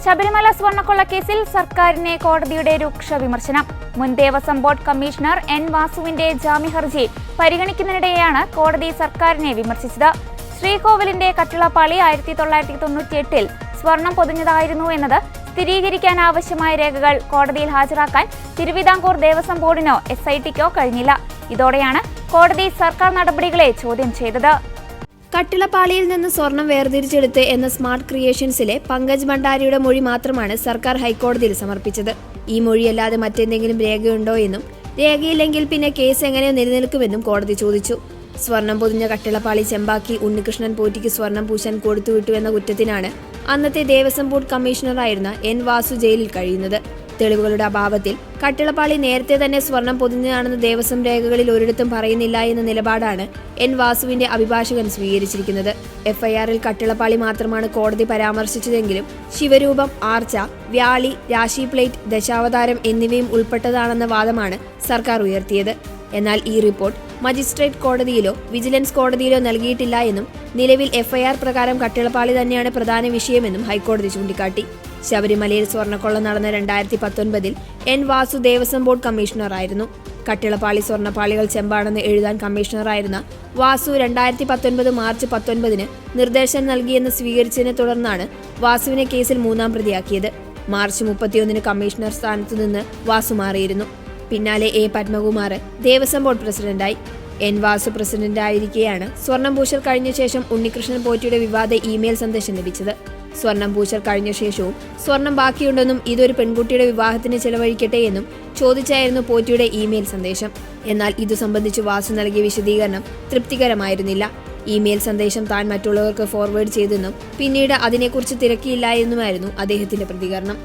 ശബരിമല സ്വർണ്ണക്കൊള്ള കേസിൽ സർക്കാരിനെ കോടതിയുടെ രൂക്ഷ വിമർശനം. മുൻ ദേവസ്വം ബോർഡ് കമ്മീഷണർ എൻ വാസുവിന്റെ ജാമ്യഹർജി പരിഗണിക്കുന്നതിനിടെയാണ് കോടതി സർക്കാരിനെ വിമർശിച്ചത്. ശ്രീകോവിലിന്റെ കട്ടിളപ്പാളി 1998 സ്വർണം പൊതിഞ്ഞതായിരുന്നു എന്നത് സ്ഥിരീകരിക്കാൻ ആവശ്യമായ രേഖകൾ കോടതിയിൽ ഹാജരാക്കാൻ തിരുവിതാംകൂർ ദേവസ്വം ബോർഡിനോ SITക്കോ കഴിഞ്ഞില്ല. ഇതോടെയാണ് കോടതി സർക്കാർ നടപടികളെ ചോദ്യം ചെയ്തത്. കട്ടിളപ്പാളിയിൽ നിന്ന് സ്വർണം വേർതിരിച്ചെടുത്ത് എന്ന സ്മാർട്ട് ക്രിയേഷൻസിലെ പങ്കജ് ഭണ്ഡാരിയുടെ മൊഴി മാത്രമാണ് സർക്കാർ ഹൈക്കോടതിയിൽ സമർപ്പിച്ചത്. ഈ മൊഴിയല്ലാതെ മറ്റെന്തെങ്കിലും രേഖയുണ്ടോ എന്നും രേഖയില്ലെങ്കിൽ പിന്നെ കേസ് എങ്ങനെ നിലനിൽക്കുമെന്നും കോടതി ചോദിച്ചു. സ്വർണം പൊതിഞ്ഞ കട്ടിളപ്പാളി ചെമ്പാക്കി ഉണ്ണികൃഷ്ണൻ പോറ്റിക്ക് സ്വർണം പൂശാൻ കൊടുത്തുവിട്ടു എന്ന കുറ്റത്തിനാണ് അന്നത്തെ ദേവസ്വം ബോർഡ് കമ്മീഷണറായിരുന്ന എൻ വാസു ജയിലിൽ കഴിയുന്നത്. തെളിവുകളുടെ അഭാവത്തിൽ കട്ടിളപ്പാളി നേരത്തെ തന്നെ സ്വർണം പൊതിഞ്ഞതാണെന്ന് ദേവസ്വം രേഖകളിൽ ഒരിടത്തും പറയുന്നില്ല എന്ന നിലപാടാണ് എൻ വാസുവിന്റെ അഭിഭാഷകൻ സ്വീകരിച്ചിരിക്കുന്നത്. FIRൽ കട്ടിളപ്പാളി മാത്രമാണ് കോടതി പരാമർശിച്ചതെങ്കിലും ശിവരൂപം, ആർച്ച, വ്യാളി, രാശി പ്ലേറ്റ്, ദശാവതാരം എന്നിവയും ഉൾപ്പെട്ടതാണെന്ന വാദമാണ് സർക്കാർ ഉയർത്തിയത്. എന്നാൽ ഈ റിപ്പോർട്ട് മജിസ്ട്രേറ്റ് കോടതിയിലോ വിജിലൻസ് കോടതിയിലോ നൽകിയിട്ടില്ല എന്നും നിലവിൽ FIR പ്രകാരം കട്ടിളപ്പാളി തന്നെയാണ് പ്രധാന വിഷയമെന്നും ഹൈക്കോടതി ചൂണ്ടിക്കാട്ടി. ശബരിമലയിൽ സ്വർണ്ണക്കൊള്ള നടന്ന 2019 എൻ വാസു ദേവസ്വം ബോർഡ് കമ്മീഷണറായിരുന്നു. കട്ടിളപ്പാളി സ്വർണ്ണപ്പാളികൾ ചെമ്പാണെന്ന് എഴുതാൻ കമ്മീഷണറായിരുന്ന വാസു 2019 മാർച്ച് 19 നിർദ്ദേശം നൽകിയെന്ന് സ്വീകരിച്ചതിനെ തുടർന്നാണ് വാസുവിനെ കേസിൽ മൂന്നാം പ്രതിയാക്കിയത്. മാർച്ച് 31 കമ്മീഷണർ സ്ഥാനത്തു നിന്ന് വാസു മാറിയിരുന്നു. പിന്നാലെ A പത്മകുമാർ ദേവസ്വം ബോർഡ് പ്രസിഡന്റായി. എൻ വാസു പ്രസിഡന്റായിരിക്കെയാണ് സ്വർണം പൂശൽ കഴിഞ്ഞ ശേഷം ഉണ്ണികൃഷ്ണൻ പോറ്റിയുടെ വിവാദ ഇമെയിൽ സന്ദേശം ലഭിച്ചത്. സ്വർണം പൂശൽ കഴിഞ്ഞ ശേഷവും സ്വർണം ബാക്കിയുണ്ടെന്നും ഇതൊരു പെൺകുട്ടിയുടെ വിവാഹത്തിന് ചെലവഴിക്കട്ടെ എന്നും ചോദിച്ചായിരുന്നു പോറ്റിയുടെ ഇമെയിൽ സന്ദേശം. എന്നാൽ ഇതു സംബന്ധിച്ച് വാസു നൽകിയ വിശദീകരണം തൃപ്തികരമായിരുന്നില്ല. ഇമെയിൽ സന്ദേശം താൻ മറ്റുള്ളവർക്ക് ഫോർവേഡ് ചെയ്തെന്നും പിന്നീട് അതിനെക്കുറിച്ച് തിരക്കിയില്ല എന്നുമായിരുന്നു അദ്ദേഹത്തിന്റെ പ്രതികരണം.